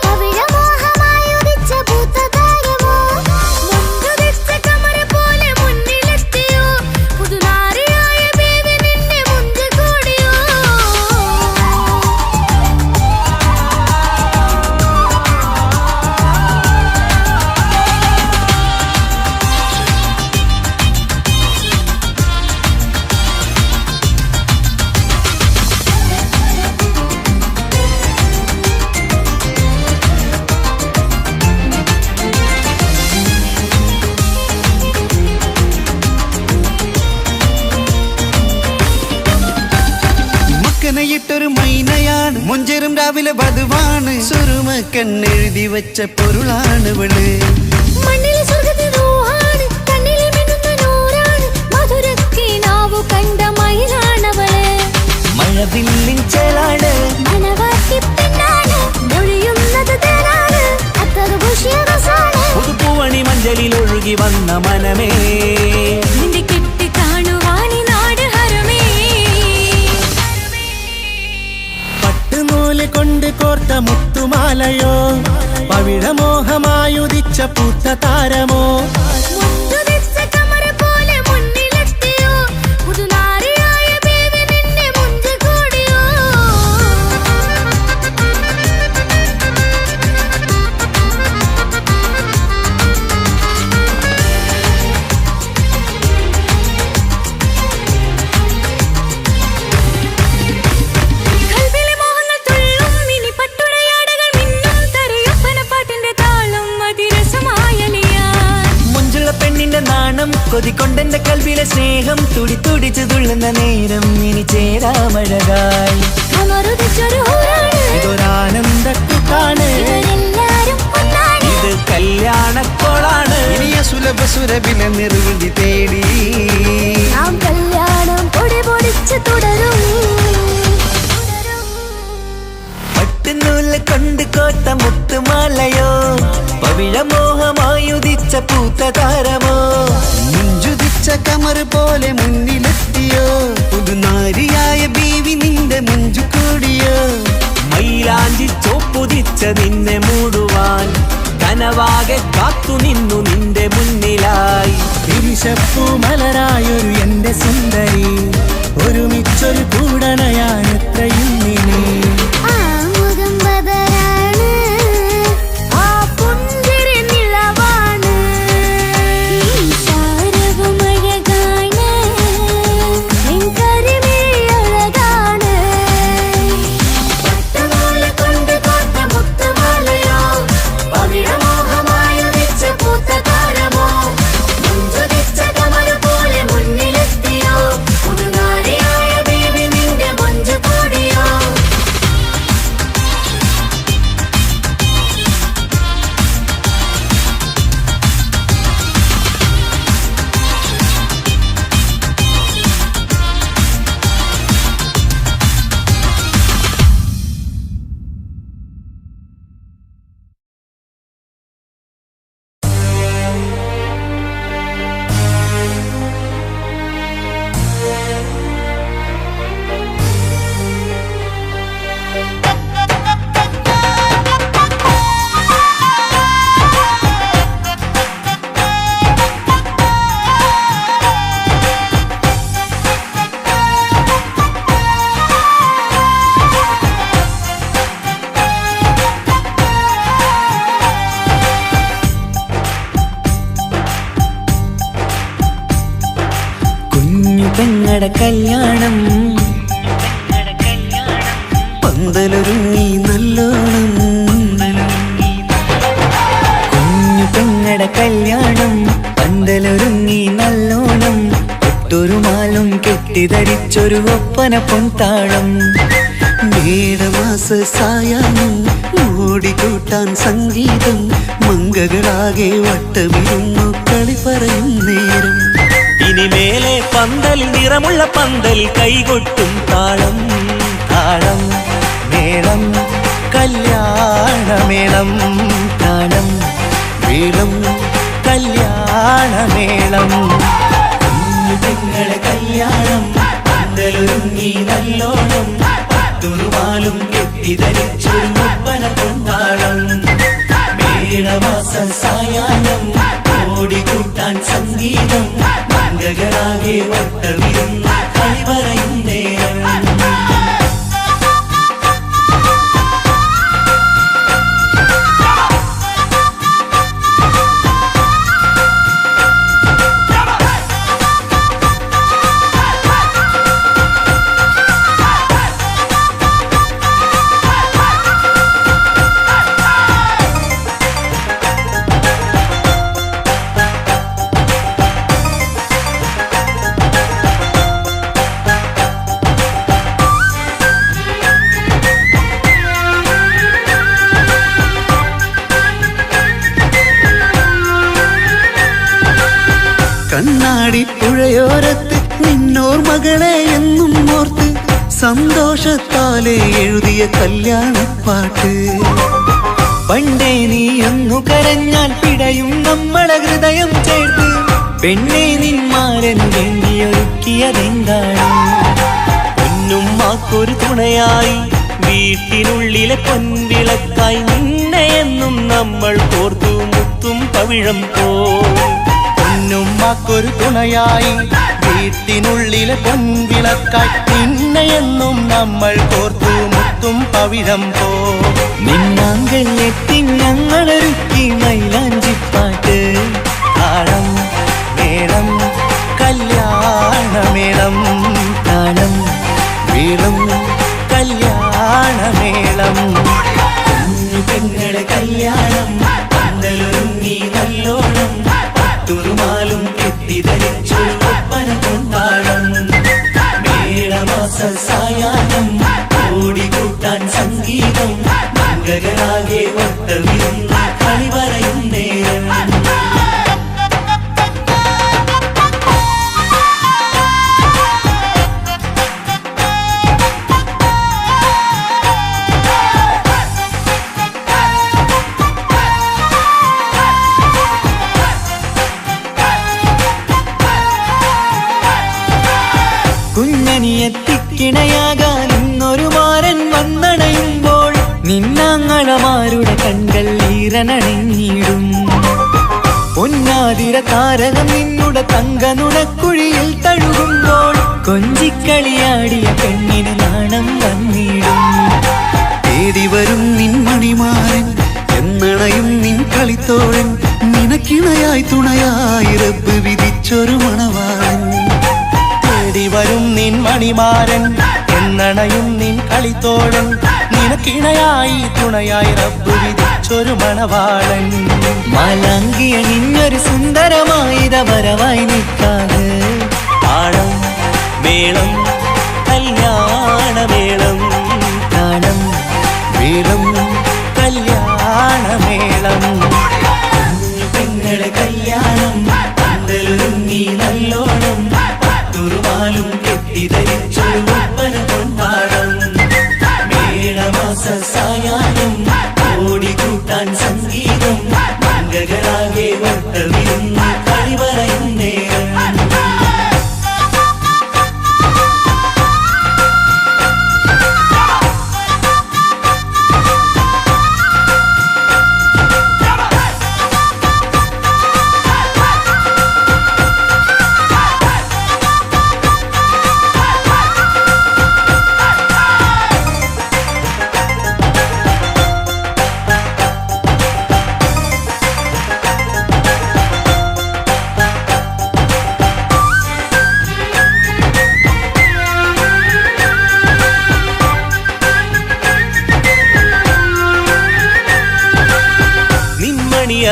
പവിഴമോഹമായുദിച്ച പൂത്തതാരമോ മുണ്ടുദിച്ച കമറ പോലെ മുന്നിലെത്തിയോ പുതുനാരിയായ ബേബി നിന്റെ മുഞ്ചു കൂടിയോ മക്കനയിട്ടൊരു മൈനയാണ് മുഞ്ചെറും രാവിലെ വധുവാണ് സുറുമക്കണ്ണെഴുതി വെച്ച പൊരുളാണ് വിള് മണ്ണിലെ സ്വർഗ്ഗത്തിൽ റൂഹാണ് കണ്ണിലെ മിന്നുന്ന നൂറാണ് മധുരക്കിനാവു കണ്ട മയിലാണവള് മഴവില്ലിൻ ചേലാണ് മണവാട്ടി പെണ്ണാണ് മൊഴിയുന്നത് തേനാണ് അത്ര ഖുഷിയറസാണ് പുതുപ്പൂവണി മഞ്ചലിൽ ഒഴുകി വന്ന മനമേ നിന്റെ കെട്ടി കാണുവാനി നാട് ഹരമേ പട്ടുനൂല് കൊണ്ട് കോർത്ത മുത്തുമാലയോ പവിഴമോഹമായുദിച്ച പൂത്ത താരമോ മുണ്ടുദിച്ച കമറ പോലെ മുന്നിലെത്തിയോ പുതുനാരിയായ ബേബി നിന്റെ മുഞ്ചു കൂടിയോ കൽവിലെ മോഹങ്ങൾ തുള്ളും ഇനി പട്ടുടയാടകൾ മിന്നും തരയൊപ്പന പാട്ടിന്റെ താളം അതിരസമായലിയാൻ മുഞ്ചുള്ള പെണ്ണിന്റെ നാണം കൊതിക്കൊണ്ടെന്റെ കൽവിലെ സ്നേഹം തുടി തുടിച്ചു തുള്ളുന്ന നേരം ഇനി ചേരാമഴകായി കമറുദിച്ചൊരു ഹൂറാണ് ഇതൊരാനന്ദക്കുട്ടാണ് ഇവരെല്ലാരും ഒന്നാണ് ഇത് കല്യാണക്കോളാണ് ഇനിയ സുലഭ സുരഭിലെ നിർവൃതി തേടി നാം കല്യാണം പൊടി പൊടിച്ച് തുടരും പട്ടുനൂല് കൊണ്ട് കോത്ത മുത്തുമാലയോ പവിഴമോഹമായുദിച്ച പൂത്ത താരമോ മുഞ്ചുദിച്ച കമർ പോലെ മുന്നിലെത്തിയോ പുതുനാരിയായ ബീവി നിന്റെ മുഞ്ചു കൂടിയോ മൈലാഞ്ചി ചോപ്പുതിച്ച നിന്നെ മൂടുവാൻ കനവാകെ കാത്തു നിന്നു നിന്റെ മുന്നിലായി വിരിശപ്പൂ മലരായൊരു എന്റെ സുന്ദരി ഒരുമിച്ചൊരു കൂടണയാൻ എത്രയും ഇനി ആ മുഖം ബദരാണ് ആ പുഞ്ചിരി നിലവാണ് ഈ സാരവും അഴകാണ് നിൻ കരിമിഴി അഴകാണ് പട്ടുനൂല് കൊണ്ട് കോർത്ത മുത്തുമാലയോ പവിഴമോഹമായുദിച്ച പൂത്തതാരമോ മുഞ്ചുദിച്ച കമറ പോലെ മുന്നിലെത്തിയോ പുതുനാരിയായ ബേബി നിന്റെ മുഞ്ചു കൂടിയോ പെങ്ങടെ കല്യാണം പന്തലൊരുങ്ങി നല്ലോണം കുഞ്ഞു പെങ്ങടെ കല്യാണം പന്തലൊരുങ്ങി നല്ലോണം ഒട്ടൊരു മാലും കെട്ടിധരിച്ചൊരു ഒപ്പന പൊൻതാളം മേടമാ മേടമാസ സായാഹ്നം ഓടിക്കൂട്ടാൻ സംഗീതം മംഗകളാകെ വട്ടമിരുന്നു കളി പറയും നേരം. ഇനി മേലെ പന്തലിൽ നിറമുള്ള പന്തലിൽ കൈകൊട്ടും താളം താളം മേളം കല്യാണമേളം താളം മേളം കല്യാണമേളം. കുഞ്ഞുങ്ങളെ കല്യാണം പന്തലൊരുങ്ങി നല്ലോണം തുറുമാലും കെട്ടിധരിച്ചൊരു മുപ്പന കൊണ്ടാടം. മേടമാസ സായാഹ്നം ഓടിക്കൂട്ടാൻ സംഗീതം മംഗകളാകെ വട്ടമിരുന്ന കളി പറയും നേരം. കണ്ണാടി പുഴയോരത്ത് നിന്നോർ മകളെ എന്നും ഓർത്ത് സന്തോഷത്താലെ എഴുതിയ കല്യാണപ്പാട്ട്. പണ്ടേ നീ ഒന്നു കരഞ്ഞാൽ പിടയും നമ്മളെ ഹൃദയം ചേർത്ത് പെണ്ണെ നിന്മാരൻ വേണ്ടിയൊരുക്കിയതെന്താണ്? പൊന്നുമ്മാക്കൊരു തുണയായി വീട്ടിനുള്ളിലെ പൊൻവിളക്കായി നിന്നെ എന്നും നമ്മൾ കോർത്തു മുത്തും പവിഴം പോ. പൊന്നുമ്മക്കൊരു തുണയായി വീട്ടിനുള്ളിലെ പൊൻവിളക്കായി നിന്നെയെന്നും നമ്മൾ കോർത്തു മുത്തും പവിഴം പോ. നിന്നാങ്കൾ എത്തി ഞങ്ങളൊരുക്കി മൈലാഞ്ചിപ്പാട്ട് താളം മേളം കല്യാണമേളം താളം മേളം കല്യാണമേളം. കുഞ്ഞു പെങ്ങളെ കല്യാണം പന്തലൊരുങ്ങി നല്ലോണം തുറുമാലും കെട്ടിധരിച്ചൊരു ഒപ്പന കൊണ്ടാടം. മേടമാസ സായാഹ്നം ഓടിക്കൂട്ടാൻ സംഗീതം മംഗകളാകെ വട്ടമിരുന്ന കളി പറയും നേരം. കുഞ്ഞനിയെത്തിക്കിണയാകാൻ ഇന്നൊരു മാരൻ വന്നണയുമ്പോൾ നിന്നാങ്ങളമാരുടെ കൺകൾ ഈറനണിഞ്ഞിടും. പൊന്നാതിര താരകം നിന്നുടെ തങ്കനുടക്കുഴിയിൽ തഴുകുമ്പോൾ കൊഞ്ചിക്കളിയാടിയ പെണ്ണിന് നാണം വന്നിടും. തേടി വരും നിൻ മണിമാരൻ എന്നണയും നിൻ കളിത്തോഴൻ നിനക്കിണയായി തുണയായി റബ്ബ് വിധിച്ചൊരു മണവാളൻ. തേടി വരും നിൻ മണിമാരൻ എന്നണയും നിൻ കളിത്തോഴൻ നിനക്കിണയായി തുണയായി റബ്ബ് വിധിച്ചൊരു മണവാളൻ. മാലാങ്കിയ നിന്നൊരു സുന്ദരമായിത വരവായി നിൽക്കാതെ താളം മേളം കല്യാണമേളം താളം മേളം കല്യാണമേളം. കുഞ്ഞു പെങ്ങളെ കല്യാണം പന്തലൊരുങ്ങി നല്ലോണം തുറുമാലും കെട്ടിധരിച്ചൊരു ഒപ്പന കൊണ്ടാടം. മേടമാസ സായാഹ്നം ഓടിക്കൂട്ടാൻ സംഗീതം മംഗകളാകെ വട്ടമിരുന്ന കളി പറയും നേരം.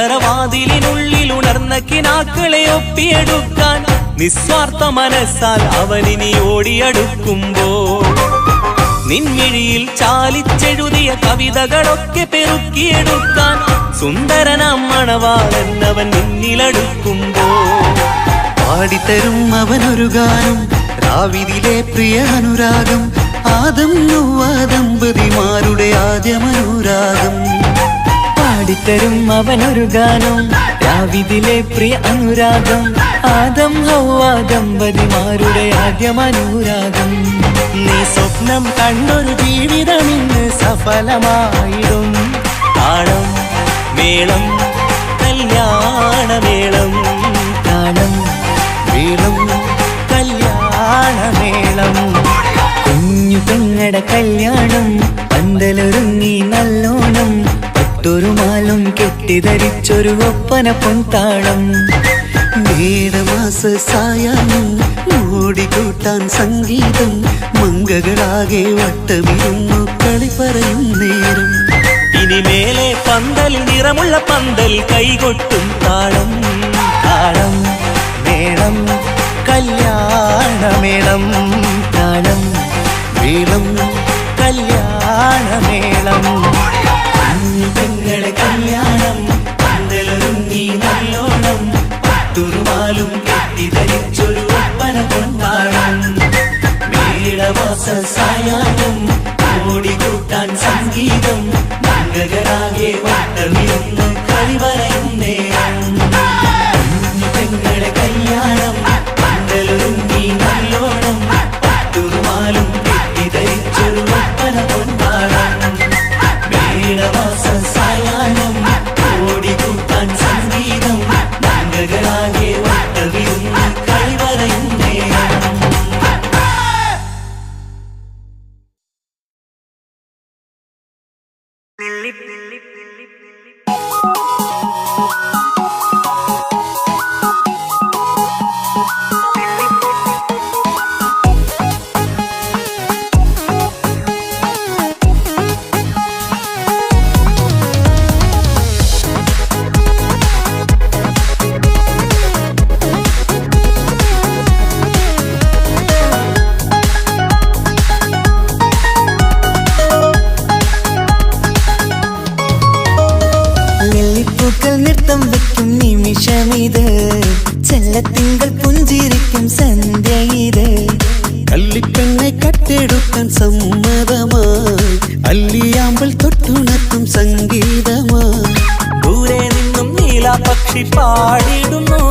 നിന്മണിയറവാതിലിനുള്ളിൽ ഉണർന്ന കിനാക്കളെ ഒപ്പിയെടുക്കാൻ നിസ്വാർത്ഥ മനസ്സാൽ അവനിനി ഓടിയടുക്കുമ്പോൾ നിൻമിഴിയിൽ ചാലിച്ചെഴുതിയ കവിതകളൊക്കെ പെറുക്കിയെടുക്കാൻ സുന്ദരനാം മണവാളൻ അവൻ നിന്നിലടുക്കുമ്പോ പാടിത്തരും അവനൊരു ഗാനം രാവിലെ പ്രിയ അനുരാഗം ആദം നൊവ്വ ദമ്പതിമാരുടെ ആദ്യമനുരാഗം പാടിത്തരും അവനൊരു ഗാനം രാവിലെ പ്രിയ അനുരാഗം ആദം ഹവ്വ ദമ്പതിമാരുടെ ആദ്യമനുരാഗം നീ സ്വപ്നം കണ്ടൊരു ജീവിതം ഇന്ന് സഫലമായിടും താളം മേളം കല്യാണമേളം താളം വീളും കല്യാണമേളം കുഞ്ഞു പെങ്ങടെ കല്യാണം പന്തലൊരുങ്ങി നല്ലോണം പട്ടൊരു മാലും കെട്ടിധരിച്ചൊരു ഒപ്പന പൊൻതാളം മേടമാസ സായാഹ്നം ഓടിക്കൂട്ടാൻ സംഗീതം മംഗകളാകെ വട്ടമിരുന്നു കളി പറയും നേരം ഇനിമേലെ പന്തൽ നിറമുള്ള പന്തൽ കൈകൊട്ടും താളം താളം മേളം കല്യാണമേളം താളം വീളും കല്യാണമേളം കുഞ്ഞു പെങ്ങടെ കല്യാണം പന്തലൊരുങ്ങി നല്ലോണം പട്ടുറുമാലും കെട്ടിധരിച്ചൊരു ഒപ്പന പൊൻതാളം മേടമാസ സായാഹ്നം ഓടിക്കൂട്ടാൻ സംഗീതം മംഗളാകെ വട്ടമിരുന്ന് കളി പറയും നേരം കുഞ്ഞു പെങ്ങടെ കല്യാണം പന്തലൊരുങ്ങി നല്ലോണം പട്ടുറുമാലും കെട്ടിധരിച്ചൊരു ഒപ്പന പൊൻതാളം മേടമാസ സായാഹ്നം ഓടിക്കൂട്ടാൻ സംഗീതം മംഗളാകെ വട്ടമിരുന്ന് കളി പറയും നേരം നെല്ലിപ്പൂക്കൾ നൃത്തം വെക്കും നിമിഷമിത് ചെല്ലത്തിങ്കൾ പുഞ്ചിരിക്കും സന്ധ്യ ഇത് കള്ളിപ്പെണ്ണെ കട്ടെടുക്കാൻ സമ്മതമായി അല്ലിയാമ്പൽ തൊട്ടുണർത്തും സംഗീതമായി ദൂരെ നിന്നും നീലാപക്ഷി പാടിടുന്നു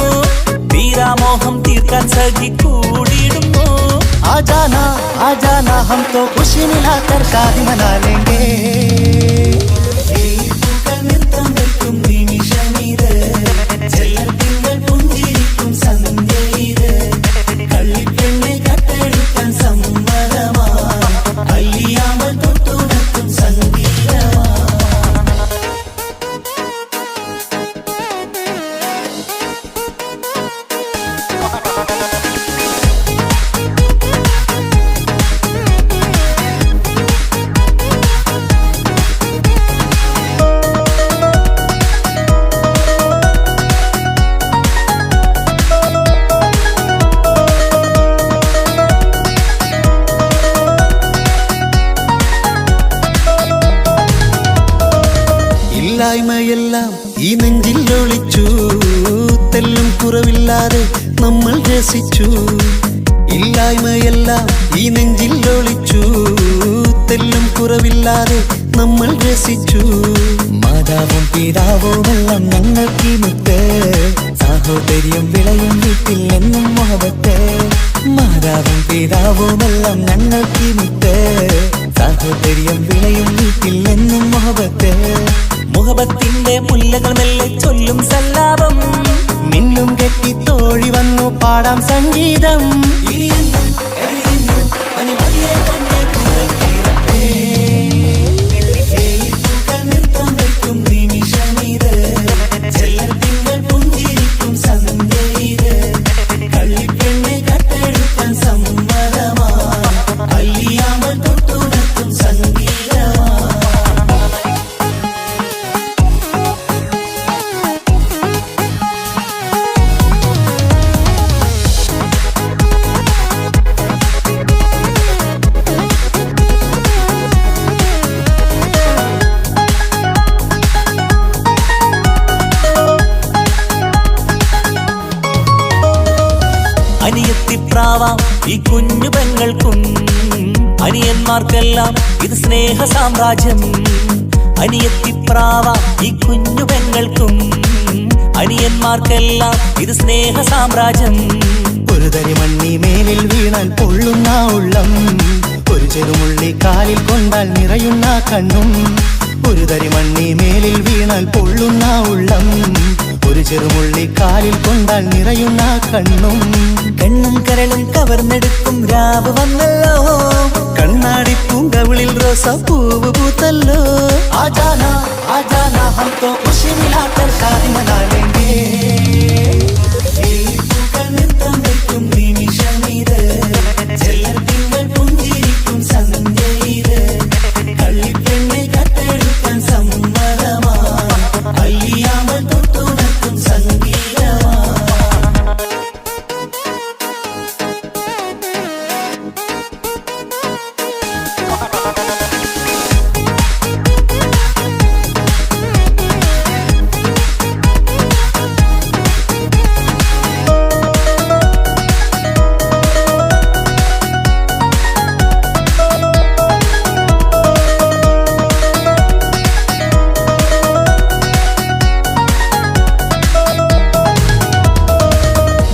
വീരാമോഹം തീർക്കാൻ സഖി കൂടിയിടുന്നു आजाना हम तो खुशी मिलाकर शादी मना लेंगे നൃത്തം വെക്കും നിമിഷമിത് ചെല്ലത്തിങ്കൾ പുഞ്ചിരിക്കും സന്ധ്യ ഇത് കള്ളിപ്പെണ്ണെ കട്ടെടുക്കാൻ സമ്മതമായി അല്ലിയാമ്പൽ തൊട്ടുണർത്തും സംഗീതമായി ഇല്ലായ്മയെല്ലാം ഈ നെഞ്ചിൽ ഒളിച്ചു തെല്ലും കുറവില്ലാതെ നമ്മൾ രസിച്ചു ഇല്ലായ്മയെല്ലാം ഈ നെഞ്ചിൽ ഒളിച്ചു തെല്ലും കുറവില്ലാതെ നമ്മൾ രസിച്ചു മാതാവും പിതാവുമെല്ലാം ഞങ്ങൾക്ക് മുത്ത് സാഹോദര്യം വിളയും വീട്ടിൽ എന്നും മുഹബത്ത് മാതാവും പിതാവുമെല്ലാം ഞങ്ങൾക്ക് മുത്ത് സാഹോദര്യം വിളയും വീട്ടിൽ എന്നും മുഹബത്ത് മുഹബത്തിന്റെ മുല്ലകൾ മെല്ലെ ചൊല്ലും സല്ലാപം മിന്നും കെട്ടി തോഴി വന്നു പാടാം സംഗീതം നൃത്തം വെക്കും നിമിഷമിത് ചെല്ലത്തിങ്കൾ പുഞ്ചിരിക്കും സന്ധ്യ ഇത് കള്ളിപ്പെണ്ണെ കട്ടെടുക്കാൻ സമ്മതമായി അല്ലിയാമ്പൽ തൊട്ടുണർത്തും സംഗീതമായി പ്രാവാം ഈ കുഞ്ഞു പെങ്ങൾക്കും അനിയന്മാർക്കെല്ലാം ഇത് സ്നേഹ സാമ്രാജ്യം. അനിയത്തിപ്രാവാം ഈ കുഞ്ഞു പെങ്ങൾക്കും അനിയന്മാർക്കെല്ലാം ഇത് സ്നേഹ സാമ്രാജ്യം. ഒരു തരി മണ്ണി മേലിൽ വീണാൽ പൊള്ളുന്ന ഉള്ളം, ഒരു ചെറുമുള്ളി കാലിൽ കൊണ്ടാൽ നിറയുന്ന കണ്ണും. ഒരു തരി മണ്ണി മേലിൽ വീണാൽ പൊള്ളുന്ന ഉള്ളം, ഒരു ചെറുമുള്ളി കാലിൽ കൊണ്ടാൽ നിറയുന്ന കണ്ണും. കണ്ണും കരളും കവർന്നെടുക്കും രാവ് വന്നല്ലോ, കണ്ണാടി പൂങ്കവിളിൽ റോസാപ്പൂവ് പൂത്തല്ലോ. ആജാന ആജാന ഹം തോ ഖുശി മിലാകർ ഷാദി മനാ ലേംഗേ. പൂക്കൾ നൃത്തം വയ്ക്കും നിമിഷമിത്, ചെല്ലത്തിങ്കൾ പുഞ്ചിരിക്കും സന്ധ്യ ഇത്. കള്ളിപ്പെണ്ണെ കട്ടെടുക്കാൻ സമ്മതമാ, അല്ലിയാമ്പൽ തൊട്ടുണർത്തും സംഗീതമാ.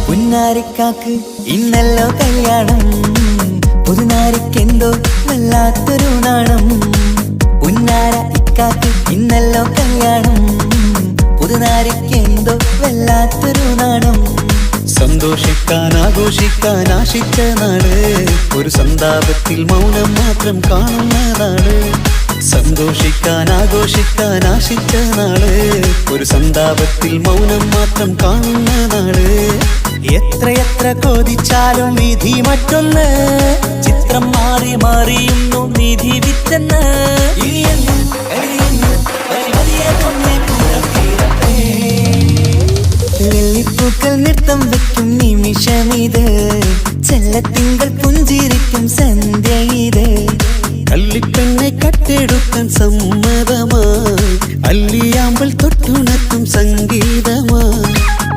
പുന്നാരിക്കാക്ക് ഇന്നല്ലോ കല്യാണം, പുതുനാരിക്കെന്തോ വല്ലാത്തൊരു നാണം. പുന്നാര ഇക്കാക്ക് ഇന്നല്ലോ കല്യാണം, പുതുനാരിക്കെന്തോ വല്ലാത്തൊരു നാണം. സന്തോഷിക്കാൻ ആഘോഷിക്കാൻ ആശിച്ച നാട്, ഒരു സന്താപത്തിൽ മൗനം മാത്രം കാണുന്ന നാട്. സന്തോഷിക്കാൻ ആഘോഷിക്കാൻ ആശിച്ച നാട്, ഒരു സന്താപത്തിൽ മൗനം മാത്രം കാണുന്ന നാട്. എത്രയെത്ര കൊതിച്ചാലും വിധി മറ്റൊന്ന്, ചിത്രം മാറി മാറിയുന്നു നിധി വിറ്റെന്ന്. ഇനിയെന്നും കഴിയുന്നു വരി വലിയ പൊന്നെ കൂടത്തീരത്തേ. വെള്ളിപ്പൂക്കൾ നൃത്തം വെക്കും നിമിഷമിത്, ചെല്ലത്തിങ്കൾ പുഞ്ചിരിക്കും സന്ധ്യ ഇത്. കള്ളിപ്പെണ്ണെ കട്ടെടുക്കാൻ സമ്മതമായി, അല്ലിയാമ്പൽ തൊട്ടുണർത്തും സംഗീതമായി.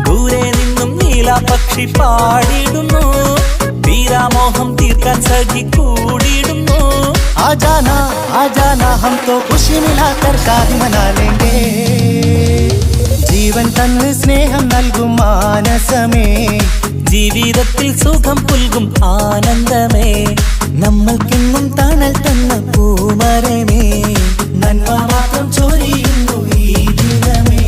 ദൂരെ നിന്നും നീലാപക്ഷി പാടിയിടുന്നു, തീരാമോഹം തീർക്കാൻ സഖി കൂടിയിടുന്നു. ആജാന ആജാന ഹം തോ ഖുശി മിലാകർ ഷാദി മനാ ലേംഗേ. ജീവൻ തന്ന് സ്നേഹം നൽകും മാനസമേ, ജീവിതത്തിൽ സുഖം പുൽകും ആനന്ദമേ. നമ്മൾക്കെന്നും തണൽ തന്ന പൂമരമേ, നന്മ മാത്രം ചൊരിയുന്നു ഈ ദിനമേ.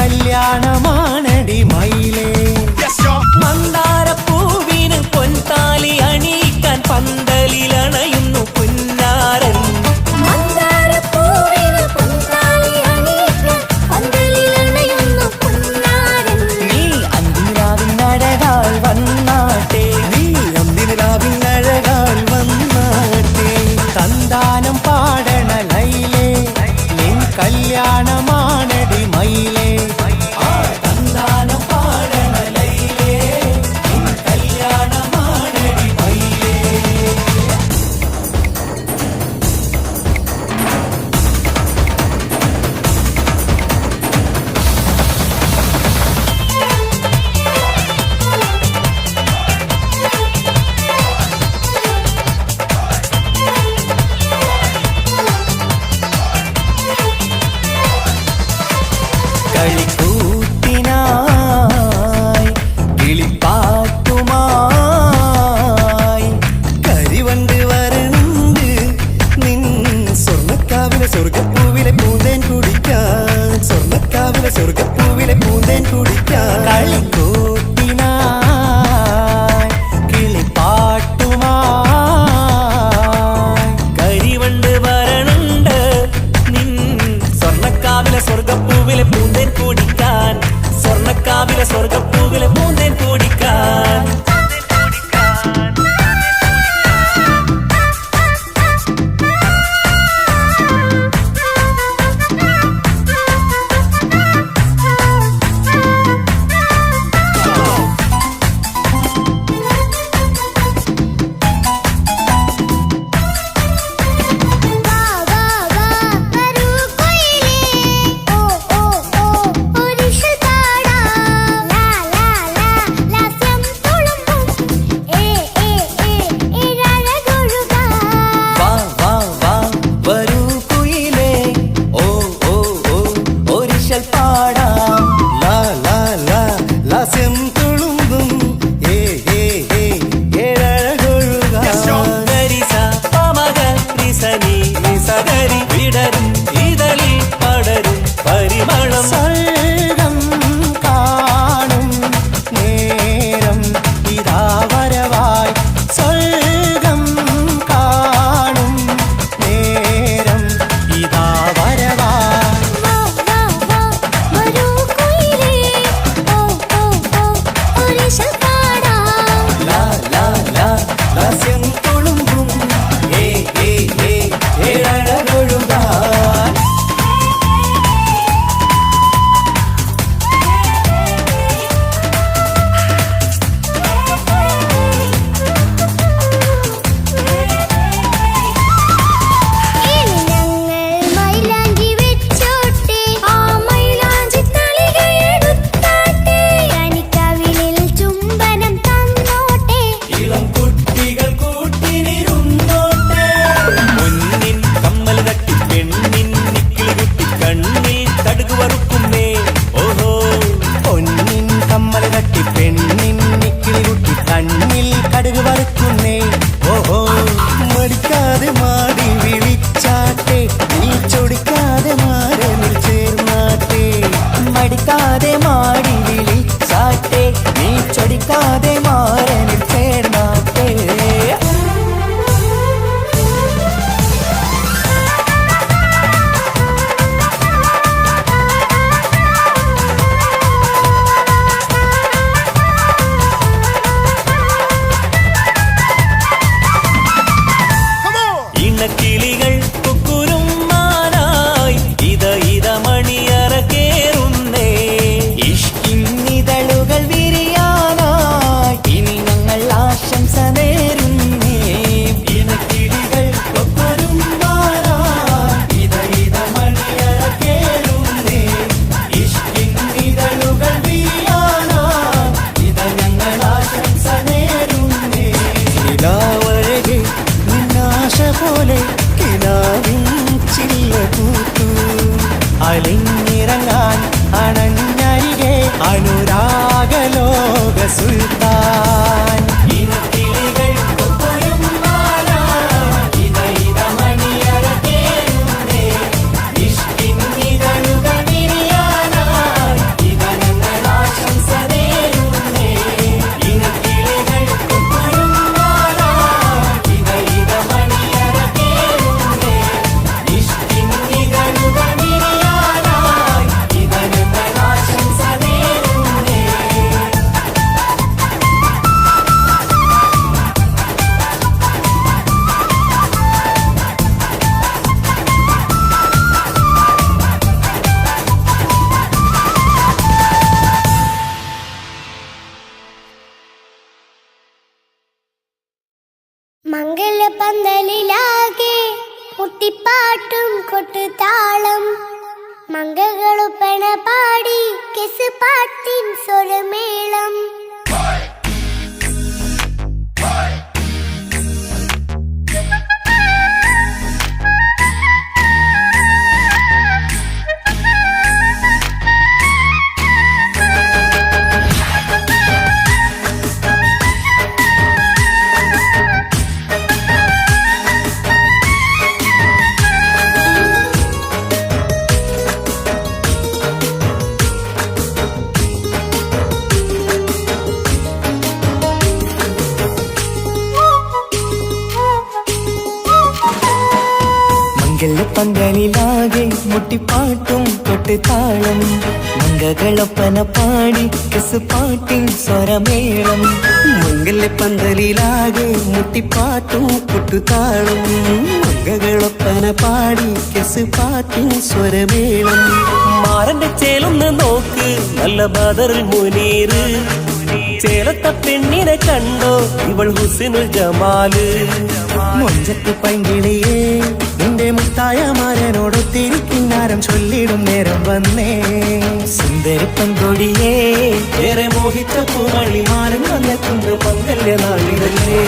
കല്യാണമാണടി മയിലേ. മന്ദാരപ്പൂവിന് പൊൻതാലി അണിയിക്കാൻ പന്തലിലണയുന്നു പുന്നാരൻ. മന്ദാരപ്പൂവിന് പൊൻതാലി അണിയിക്കാൻ പന്തലിലണയുന്നു പുന്നാരൻ. നീ അന്തിരാവിനഴകാൽ വന്നാട്ടെ, നീ അന്തിരാവിനഴകാൽ വന്നാട്ടെ. സന്താനം പാടണ ലൈലേ, നിൻ കല്യാണമാണടി മയിലേ. സന്താനം പാടണ ലൈലേ, നിൻ കല്യാണമാണടി മയിലേ. കളിക്കൂത്തിനായി കിളിപ്പാട്ടുമായി കരിവണ്ട് വരണ്ട് നിൻ സ്വർണ്ണക്കാവിലെ സ്വർഗപ്പൂവിലെ പൂന്തേൻ കുടിക്കാൻ. സ്വർണ്ണക്കാവിലെ സ്വർഗപ്പൂവിലെ പൂന്തേൻ കുടിക്കാൻ. കളിക്കൂത്തിനായി കിളിപ്പാട്ടുമായി കരിവണ്ട് വരണുണ്ട് നിൻ സ്വർണ്ണക്കാവിലെ സ്വർഗപ്പൂവിലെ പൂന്തേൻ കുടിക്കാൻ. സ്വർണ്ണക്കാവിലെ സ്വർഗപ്പൂവിലെ പൂന്തേൻ കുടിക്കാൻ. വാ വാ വാ വരൂ കുയിലേ, ഓ ഓ ഓ ഒരിഷൽ പാടാം. ലാ ലാ ലാ ലാസ്യം തുളുമ്പും ഏ ഏ ഏ ഇഴഴകൊഴുകാം. വാ വാ വാ വരൂ കുയിലേ, ഓ ഓ ഓ ഒരിശൽ പാടാം. ലാ ലാ ലാ ലാസ്യം തുളുമ്പും ഏ ഏ ഏ ഏഴഴകൊഴുകാൻ. ഗരിസ പമഗ നിസനി നിസഗരി വിടരും ഇതളിൽ പടരും പരിമളം. സ്വർഗം കാണും നേരം ഇതാ വരവായി. സ്വർഗം കാണും നേരം ഇതാ വരവായി. വാ വാ വാ വരൂ കുയിലേ, ഓ ഓ ഓ ഒരിഷൽ പാടാം. ലാ ലാ ലാ ലാസ്യം തുളുമ്പും ഏ ഏ ഏ ഏഴഴകൊഴുകാൻ. ഇനി ഞങ്ങൾ മൈലാഞ്ചി വെച്ചോട്ടെ, ആ മൈലാഞ്ചി തളികയെടുത്താട്ടെ. കനിക്കവിളിൽ ചുംബനം തന്നോട്ടെ. ഇളം കുട്ടികൾ കൂട്ടിനിരുന്നോട്ടെ. പൊന്നിൻ കമ്മൽ തട്ടി പെണ്ണിൻ നിക്കിളി കുട്ടി കണ്ണിൽ തടുകു വറുക്കുന്നേ. ഓഹോ പൊന്നിൻ കമ്മൽ തട്ടി പെണ്ണിൻ നിക്കിളി കുട്ടി കണ്ണിൽ കടുക് വറുക്കുന്നേ. ഓഹോ മടിക്കാതെ മാടി വിളിച്ചാട്ടെ, നീ ചൊടിക്കാതെ മാറനിൽ ചേർന്നാട്ടെ. മടിക്കാതെ മാടി വിളിച്ചാട്ടെ, നീ ചൊടിക്കാതെ മാറനിൽ ചേർന്നാട്ടെ. ഇണക്കിളികൾ കുക്കുരും മാനായി ഇത ഇത മണിയറ കേറുന്നേ. ഇഷ്കിന്നിതളുകൾ വിരിയാനായി ഇനി ഞങ്ങൾ ആശംസ നേരുന്നേ. ഇണക്കിളികൾ ഒപ്പരും മാറായി ഇത ഇത മണിയറ കേറുന്നേ. ഇഷ്കിന്നിതളുകൾ വീഴാനായി ഇത ഞങ്ങൾ ആശംസ നേരുന്നേ. നിലാവഴകെ നിന്നാശ പോലെ കിനാവിൻ ചില്ല പൂത്തു. അലിഞ്ഞിറങ്ങാൻ അണഞ്ഞരികെ അനുരാഗലോക സുൽത്താൻ. ഇനക്കിളികൾ ഒപ്പരും മാറായി ഇത ഇത മണിയറ കേറുന്നേ. ഇഷ്കിന്നിതളുകൾ വിരിയാനായി മംഗകളുപ്പന പാടി കെസ് പാട്ടിൻ സ്വരമേളം പന്തലിലാകെ മുട്ടിപ്പാട്ടും കൊട്ടുതാളം മംഗകളൊപ്പന പാടി കെസ് പാട്ടിൻ സ്വരമേളം മംഗല്യപ്പന്തലിലാകെ മുട്ടിപ്പാട്ടും കൊട്ടുതാളം മംഗകളൊപ്പന പാടി കെസ് പാട്ടിൻ സ്വരമേളം മാറന്റെ ചേലൊന്ന് നോക്ക് നല്ല ബദറിൽ മുനീറ് ചേലത്ത പെണ്ണിനെ കണ്ടോ ഇവൾ ഹുസിനുൽ ജമാല് മൊഞ്ചത്ത് പൈങ്കിളിയേ നിന്റെ മുത്തായ മാരനോടൊത്തിരിക്കിന്നാരം ചൊല്ലിടും നേരം വന്നേ സുന്ദരി പെൺകൊടിയേ ഏറെ മോഹിച്ച പൂമണിമാരൻ വന്നെത്തുന്ന മംഗല്യ നാളിതല്ലേ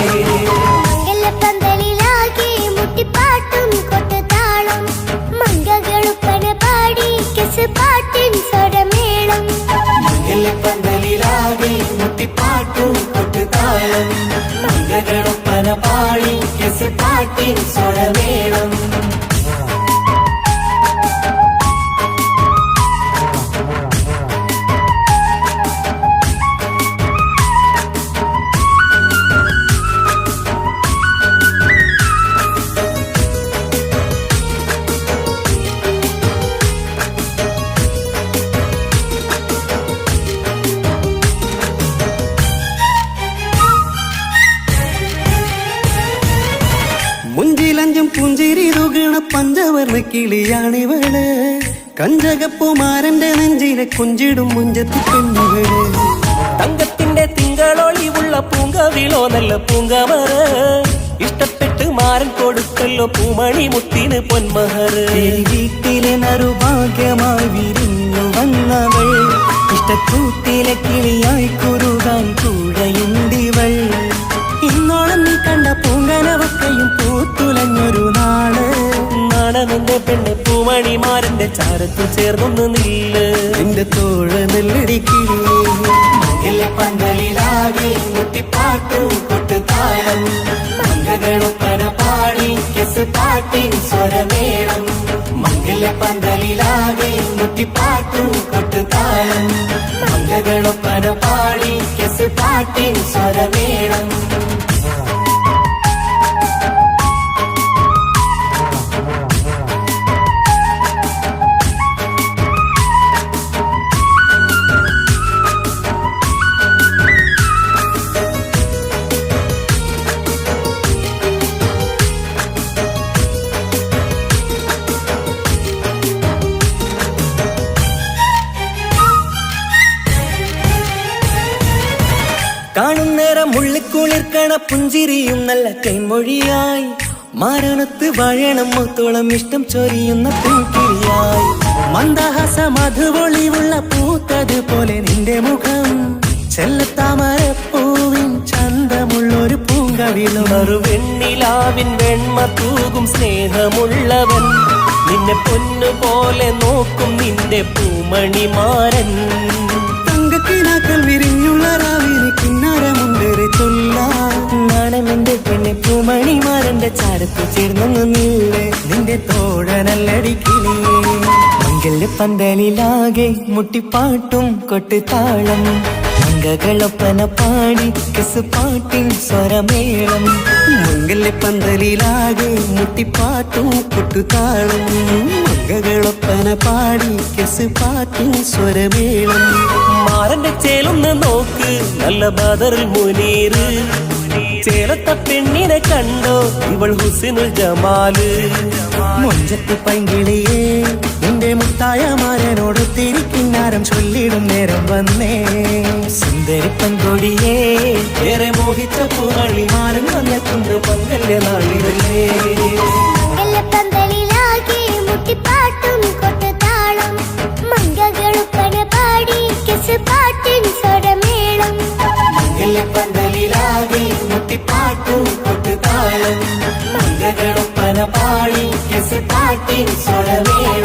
മംഗലപ്പന്തലിലാകെ മുട്ടിപ്പാട്ടും കൊട്ടുതാളം മംഗകളുപ്പന പാടി കെസ് പാട്ടിൻ സ്വരമേളം പന്തലിലാകെ മുട്ടിപ്പാട്ടും കൊട്ടുതാളം മംഗകളൊപ്പന പാടി കെസ് പാട്ടിൻ സ്വരമേളം മുഞ്ചിലഞ്ചും പുഞ്ചിരി തുകണ പഞ്ചവർണ്ണ കിളിയാണിവള് കഞ്ചകപ്പുമാരന്റെ നെഞ്ചിലെ കൊഞ്ചിടും മുഞ്ചത്തി പെണ്ണുകള് തങ്കത്തിന്റെ തിങ്കളൊളിവുള്ള പൂങ്കവിളോ നല്ല പൂങ്കമറ ഇഷ്ടപ്പെട്ട് മാരൻ കൊടുക്കല്ലോ പൂമണി മുത്തിന് പൊന്മഹർ വീട്ടിലെ നറുഭാഗ്യമായി വിരിഞ്ഞു വന്നവൾ ഇഷ്ടക്കൂട്ടിലെ കിളിയായി കുറുകാൻ കൂടെയുണ്ടിവൾ ഇന്നോളം നീ കണ്ട പൂങ്കനവക്കയും പൂത്തുലഞ്ഞൊരു നാള് നാണമെന്റെ പെണ്ണ് പൂമണിമാരന്റെ ചാരത്ത് ചേർന്നൊന്ന് നില്ല് നിന്റെ തോഴ നെല്ലടിക്കില്ലേ പന്തലിലാകെ മുട്ടിപ്പാട്ടും കൊട്ടുതാളം മംഗകളൊപ്പന പാടി കെസ് പാട്ടിൻ സ്വരമേളം പന്തലിലാകെ മുട്ടിപ്പാട്ടും കൊട്ടുതാളം മംഗകളൊപ്പന പാടി കെസ് പാട്ടിൻ സ്വരമേളം കാണുന്നേരം മുള്ളിക്കുളിർക്കണ പുഞ്ചിരിയും നല്ല കൈമൊഴിയായി മാരണത്ത് വഴണം മുത്തോളം ഇഷ്ടം ചൊരിയുന്ന പൂക്കിളിയായി മന്ദഹാസ മധുപൊളിവുള്ള പൂത്തതുപോലെ നിന്റെ മുഖം ചെല്ലത്താമരപ്പൂവിൻ ചന്തമുള്ളൊരു പൂങ്കവിളും വെണ്ണിലാവിൻ വെണ്മ തൂകും സ്നേഹമുള്ളവൻ നിന്നെ പൊന്നുപോലെ നോക്കും നിന്റെ പൂമണിമാരൻ തങ്കക്കിനാക്കൾ വിരിഞ്ഞുള്ള രാവിലെ കിന്നാരമുണ്ടേറെ ചൊല്ലാം നാണമെന്റെ പെണ്ണെ പൂമണിമാരന്റെ ചാരത്ത് ചേർന്നൊന്നു നില്ലേ നിന്റെ തോഴനല്ലടിക്കിളിയേ പന്തലിലാകെ മുട്ടിപ്പാട്ടും കൊട്ടുതാളം മംഗകളൊപ്പന പാടി കെസ് പാട്ടിൻ സ്വരമേളം മംഗല്യപ്പന്തലിലാകെ മുട്ടിപ്പാട്ടും കൊട്ടുതാളം മംഗകളൊപ്പന പാടി കെസ് പാട്ടും സ്വരമേളം മാറന്റെ ചേലൊന്ന് നോക്ക് നല്ല ബദറിൽ മുനീറ് ചേലത്ത പെണ്ണിനെ കണ്ടോ ഇവൾ ഹുസിനുൽ ജമാല് മൊഞ്ചത്ത് പൈങ്കിളിയേ നിന്റെ മുത്തായ മാരനോടൊത്തിരിക്കിന്നാരം ചൊല്ലിടും നേരം വന്നേ സുന്ദരി പെൺകൊടിയേ ഏറെ മോഹിച്ച പൂമണിമാരൻ വന്നെത്തുന്ന മംഗല്യ നാളിതല്ലേ മംഗലപ്പന്തലിലാകെ മുട്ടിപ്പാട്ടും കൊട്ടുതാളം മംഗകൾ പാടി കെസ് പാട്ടിൻ സ്വരമേളം